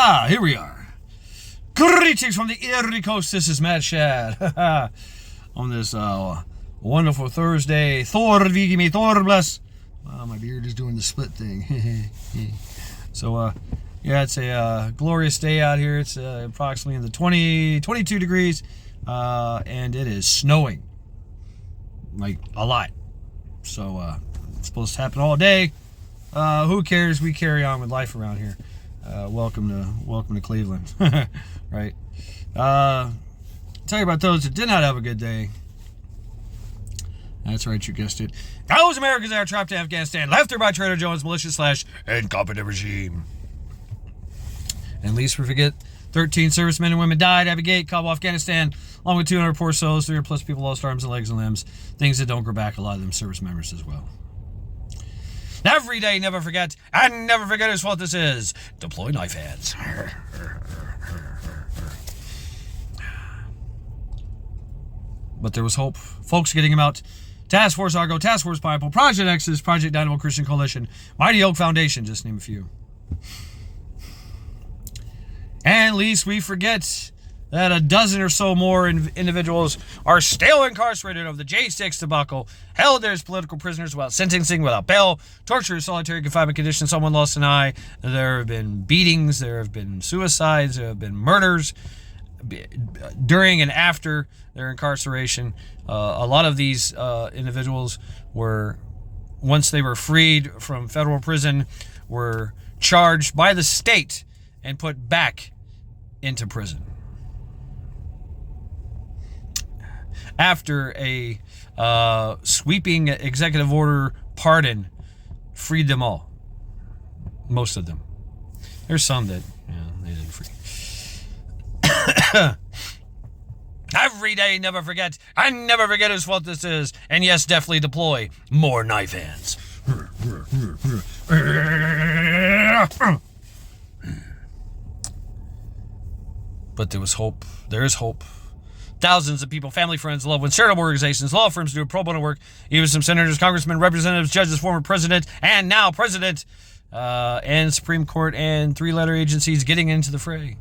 Here we are. Greetings from the Erie Coast. This is Mad Shad. On this wonderful Thursday. Thor vigi me, Thor bless. My beard is doing the split thing. So, yeah, it's a glorious day out here. It's approximately in the 22 degrees. And it is snowing. Like, a lot. So, it's supposed to happen all day. Who cares? We carry on with life around here. Welcome to Cleveland. Right. Tell you about those that did not have a good day. That's right, you guessed it. Those Americans that are trapped in Afghanistan, left there by Trader Joe's malicious / incompetent regime. And least we forget, 13 servicemen and women died at Gate, Kabul, Afghanistan, along with 200 poor souls, 300 plus people lost arms and legs and limbs. Things that don't grow back, a lot of them service members as well. Every day, never forget, and never forget whose fault this is. Deploy knife hands. But there was hope. Folks getting him out. Task Force Argo, Task Force Pineapple, Project Exodus, Project Dynamo Christian Coalition, Mighty Oak Foundation, just name a few. And least we forget that a dozen or so more individuals are still incarcerated over the J6 debacle, held there as political prisoners without sentencing, without bail, torture, solitary confinement conditions, someone lost an eye. There have been beatings, there have been suicides, there have been murders during and after their incarceration. A lot of these individuals were, once they were freed from federal prison, were charged by the state and put back into prison. After a sweeping executive order pardon freed them all. Most of them. There's some that, they didn't free. Every day, never forget, and never forget whose fault this is. And yes, definitely deploy more knife hands. But there was hope. There is hope. Thousands of people, family, friends, loved ones, charitable organizations, law firms do pro bono work. Even some senators, congressmen, representatives, judges, former president, and now president, and Supreme Court, and three-letter agencies getting into the fray.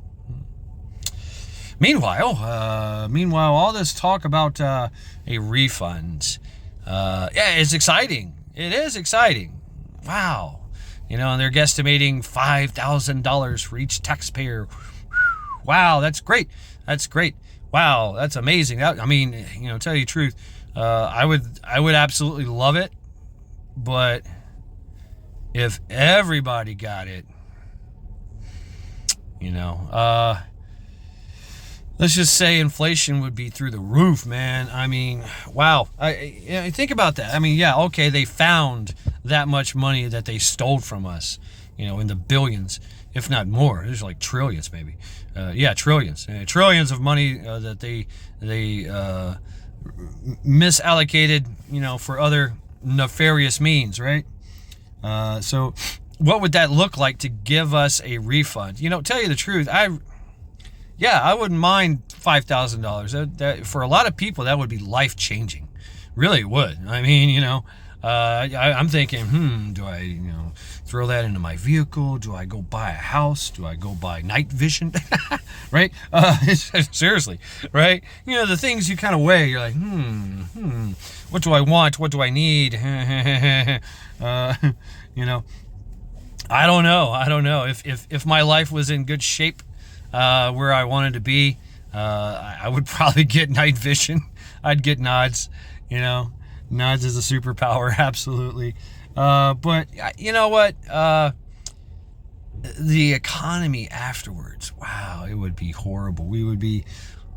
Meanwhile, all this talk about a refund, it's exciting. It is exciting. Wow. And they're guesstimating $5,000 for each taxpayer. Wow, that's great. That's great. Wow, that's amazing. Tell you the truth, I would absolutely love it, but if everybody got it, let's just say inflation would be through the roof, man. Wow. I think about that. Okay, they found that much money that they stole from us, in the billions, if not more. There's like trillions, maybe. Trillions. Trillions of money that they misallocated, for other nefarious means, right? So what would that look like to give us a refund? Tell you the truth, I wouldn't mind $5,000. That for a lot of people, that would be life-changing. Really would. I'm thinking, do I, throw that into my vehicle? Do I go buy a house? Do I go buy night vision? Right? Seriously, right? The things you kind of weigh. You're like, what do I want? What do I need? I don't know. If my life was in good shape, where I wanted to be, I would probably get night vision. I'd get nods. Nods is a superpower, absolutely. But you know what? The economy afterwards, wow, it would be horrible. We would be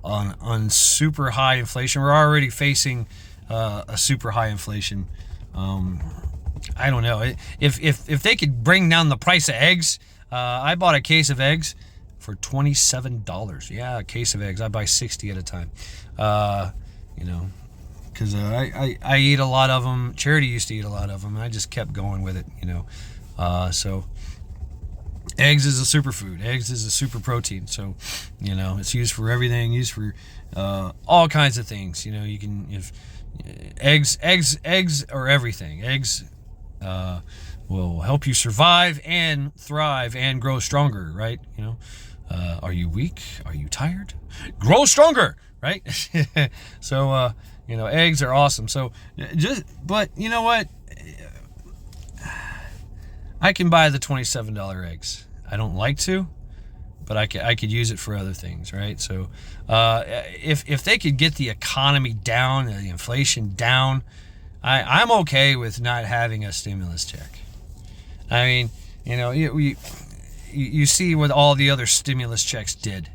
on super high inflation. We're already facing a super high inflation. I don't know. If they could bring down the price of eggs, I bought a case of eggs for $27. Yeah, a case of eggs. I buy 60 at a time. Because I eat a lot of them. Charity used to eat a lot of them. And I just kept going with it, So eggs is a superfood. Eggs is a super protein. So, it's used for everything. Used for all kinds of things. You can eggs are everything. Eggs will help you survive and thrive and grow stronger, right? Are you weak? Are you tired? Grow stronger, right? So, eggs are awesome. So but you know what? I can buy the $27 eggs. I don't like to, but I could use it for other things, right? So if they could get the economy down, the inflation down, I'm okay with not having a stimulus check. I mean, you see what all the other stimulus checks did.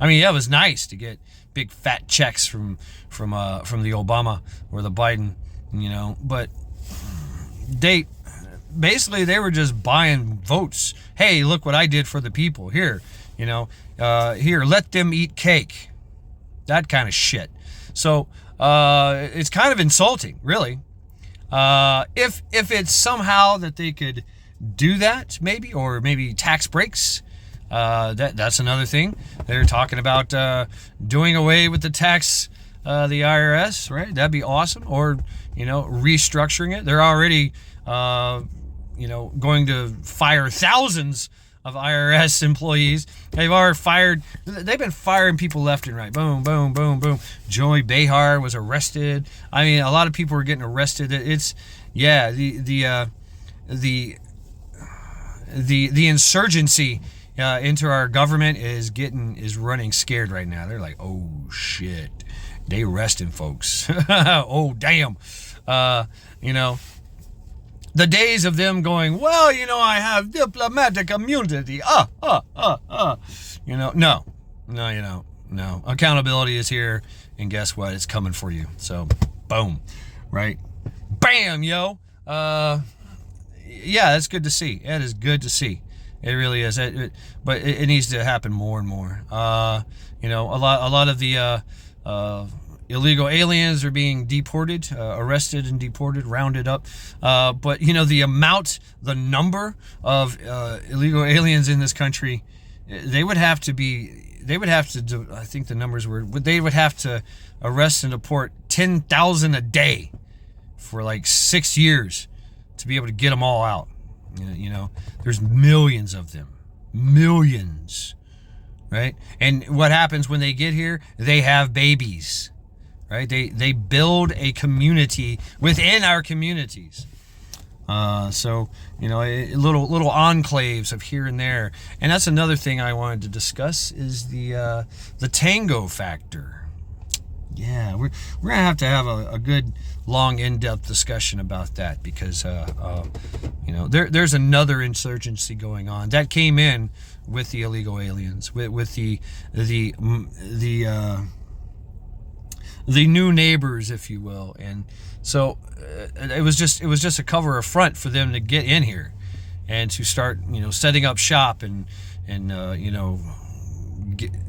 I mean, yeah, it was nice to get big fat checks from the Obama or the Biden, but they were just buying votes. Hey, look what I did for the people. Here, here, let them eat cake. That kind of shit. So it's kind of insulting, really. If it's somehow that they could do that, maybe tax breaks. That's another thing. They're talking about doing away with the tax, the IRS, right? That'd be awesome. Or restructuring it. They're already going to fire thousands of IRS employees. They've been firing people left and right. Boom, boom, boom, boom. Joey Behar was arrested. I mean, a lot of people were getting arrested. The insurgency into our government is running scared right now. They're like, oh shit, they arresting folks. Oh damn. The days of them going, well, I have diplomatic immunity. No. Accountability is here, and guess what? It's coming for you. So, boom, right? Bam, yo. Yeah, that's good to see. It is good to see. It really is. But it needs to happen more and more. A lot of the illegal aliens are being deported, arrested and deported, rounded up. But the number of illegal aliens in this country, they would have to, I think the numbers they would have to arrest and deport 10,000 a day for like 6 years to be able to get them all out. There's millions of them. Millions. Right? And what happens when they get here? They have babies. Right? They build a community within our communities. Little enclaves of here and there. And that's another thing I wanted to discuss is the tango factor. Yeah, we're gonna have a good, long, in-depth discussion about that because there's another insurgency going on that came in with the illegal aliens, with the new neighbors, if you will, and so it was just a cover, a front for them to get in here and to start setting up shop and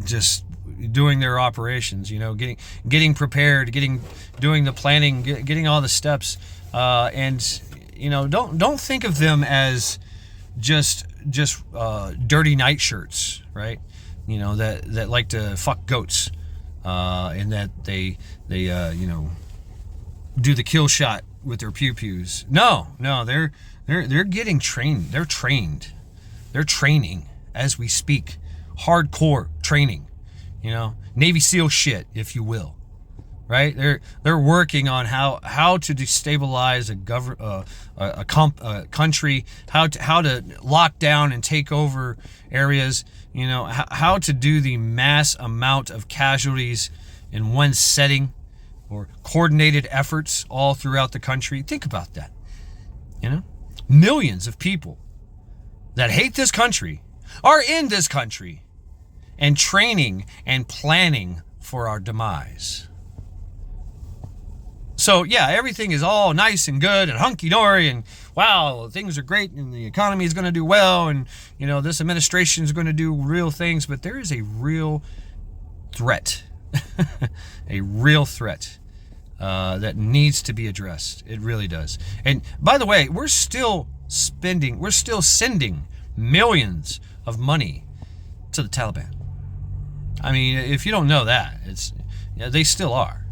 just doing their operations, getting prepared, doing the planning, getting all the steps, and don't think of them as just dirty nightshirts, right? That like to fuck goats, and that they do the kill shot with their pew-pews. No, they're getting trained. They're trained. They're training as we speak. Hardcore training. Navy SEAL shit, if you will, right? They're working on how to destabilize a country, how to lock down and take over areas, how to do the mass amount of casualties in one setting or coordinated efforts all throughout the country. Think about that. Millions of people that hate this country are in this country and training and planning for our demise. So yeah, everything is all nice and good and hunky-dory and wow, things are great and the economy is going to do well and this administration is going to do real things, but there is a real threat. A real threat that needs to be addressed. It really does. And by the way, we're still sending millions of money to the Taliban. I mean, if you don't know that, they still are.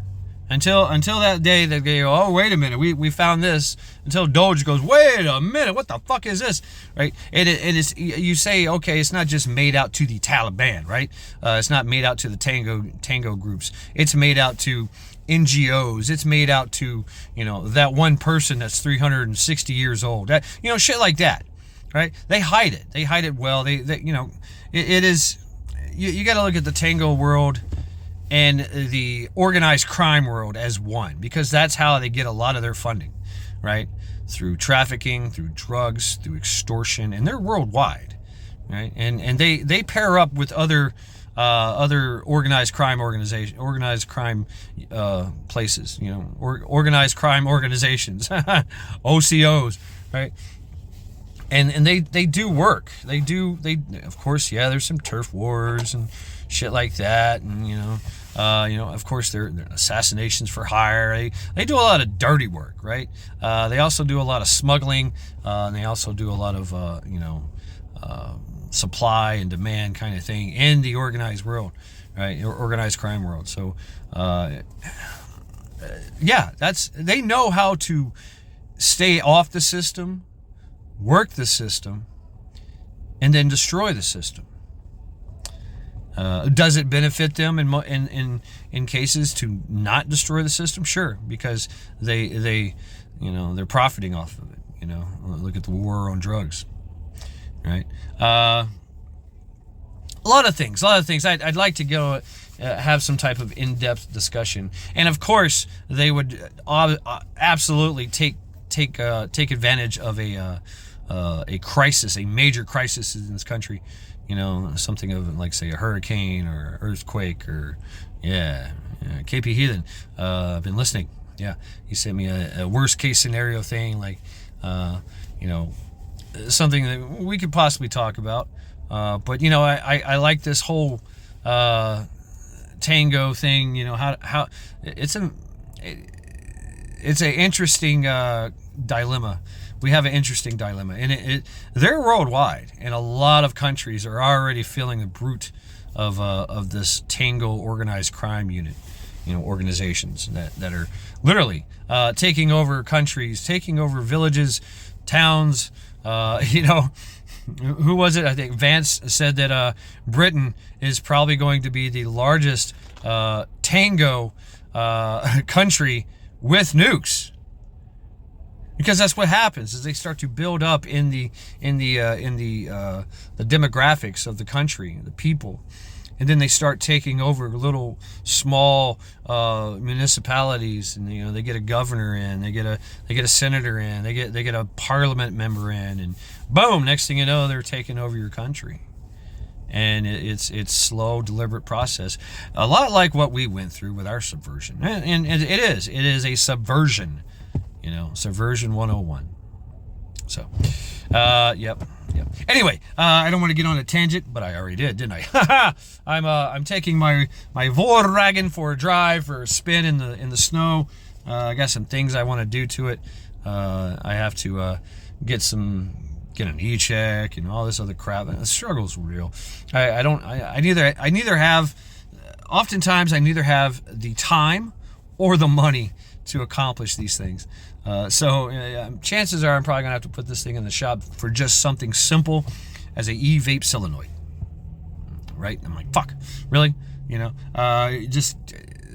Until that day that they go, oh, wait a minute, we found this. Until Doge goes, wait a minute, what the fuck is this, right? It is, you say, okay, it's not just made out to the Taliban, right? It's not made out to the tango groups. It's made out to NGOs. It's made out to, that one person that's 360 years old. That, shit like that, right? They hide it. They hide it well. They it is, you got to look at the tango world and the organized crime world as one, because that's how they get a lot of their funding, right? Through trafficking, through drugs, through extortion, and they're worldwide, right? And they pair up with other organized crime places, organized crime organizations, OCOs, right? And they do work. They of course, yeah, there's some turf wars and shit like that, and of course they're assassinations for hire. They do a lot of dirty work, right? They also do a lot of smuggling, and they also do a lot of supply and demand kind of thing in the organized world, right? Or organized crime world. So yeah, they know how to stay off the system, work the system, and then destroy the system. Does it benefit them in cases to not destroy the system? Sure, because they're profiting off of it. Look at the war on drugs, right? A lot of things. I'd like to go have some type of in-depth discussion, and of course they would absolutely take advantage of a crisis, a major crisis in this country. Something of, like, say, a hurricane or earthquake or, KP Heathen. I've been listening. Yeah, he sent me a worst case scenario thing, like, something that we could possibly talk about. But I like this whole tango thing. How it's an interesting dilemma. We have an interesting dilemma, and they're worldwide, and a lot of countries are already feeling the brunt of this tango organized crime unit, organizations that are literally taking over countries, taking over villages, towns. Who was it? I think Vance said that Britain is probably going to be the largest tango country with nukes. Because that's what happens, is they start to build up in the demographics of the country, the people, and then they start taking over little small municipalities, and they get a governor in, they get a senator in, they get a parliament member in, and boom, next thing you know, they're taking over your country. And it's slow, deliberate process, a lot like what we went through with our subversion, and it is a subversion. Subversion 101. So, yep. Anyway, I don't want to get on a tangent, but I already did, didn't I? I'm taking my Volkswagen for a drive, for a spin in the snow. I got some things I want to do to it. I have to get an e-check and all this other crap. The struggle's real. I neither have the time or the money to accomplish these things. So chances are I'm probably gonna have to put this thing in the shop for just something simple as a e-vape solenoid, right? I'm like, fuck, really? Just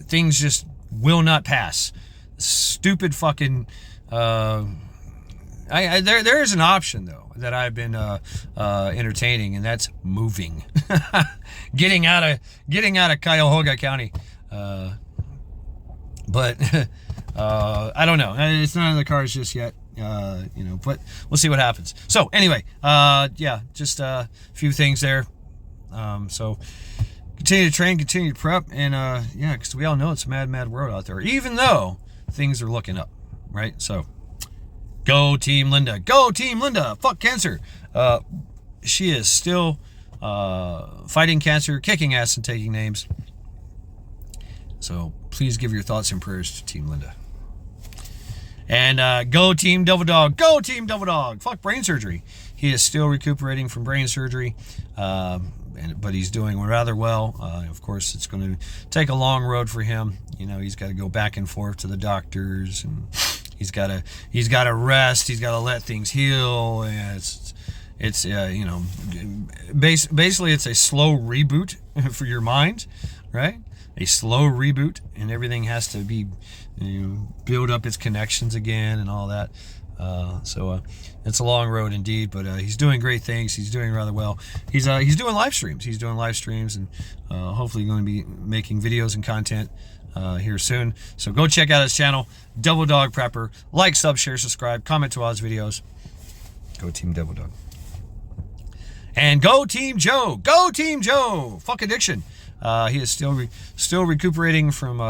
things just will not pass. Stupid fucking. There is an option though that I've been entertaining, and that's moving, getting out of Cuyahoga County. But I don't know. It's not in the cards just yet, but we'll see what happens. So anyway, just a few things there. So continue to train, continue to prep, and because we all know it's a mad world out there, even though things are looking up, right? So go TeamLinda, go TeamLinda, fuck cancer. She is still fighting cancer, kicking ass and taking names. So please give your thoughts and prayers to TeamLinda. And go Team Devildawg. Go Team Devildawg. Fuck brain surgery. He is still recuperating from brain surgery. but he's doing rather well. Of course, it's going to take a long road for him. You know, he's got to go back and forth to the doctors, and he's got to rest. He's got to let things heal. And it's you know, basically it's a slow reboot for your mind, right? A slow reboot, and everything has to be, you know, build up its connections again and all that. So it's a long road indeed, but he's doing great things. He's doing rather well. He's doing live streams. He's doing live streams, and hopefully going to be making videos and content here soon. So go check out his channel, Devildawg Prepper. Like, sub, share, subscribe, comment to all his videos. Go Team Devildawg. And go TeamJoe. Go TeamJoe. Fuck addiction. He is still recuperating from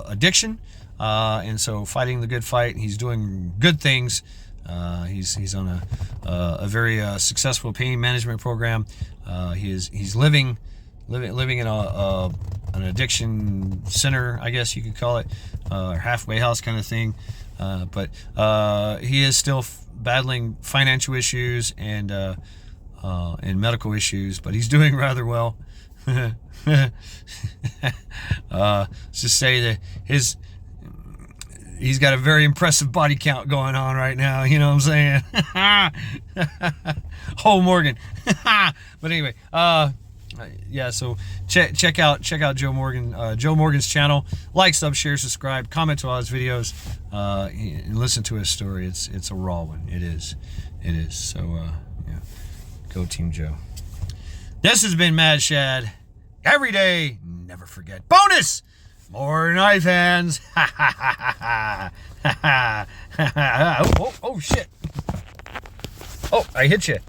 addiction, and so fighting the good fight. He's doing good things. He's on a very successful pain management program. He's living in an addiction center, I guess you could call it, or halfway house kind of thing. But he is still battling financial issues and medical issues, but he's doing rather well. Let's just say that he's got a very impressive body count going on right now. You know what I'm saying? Oh, Morgan. But anyway, yeah. So check out Joe Morgan's channel. Like, sub, share, subscribe, comment to all his videos, and listen to his story. It's a raw one. It is. So yeah, go TeamJoe. This has been Mad Shad. Every day, never forget. Bonus! More knife hands. Oh, shit. Oh, I hit you.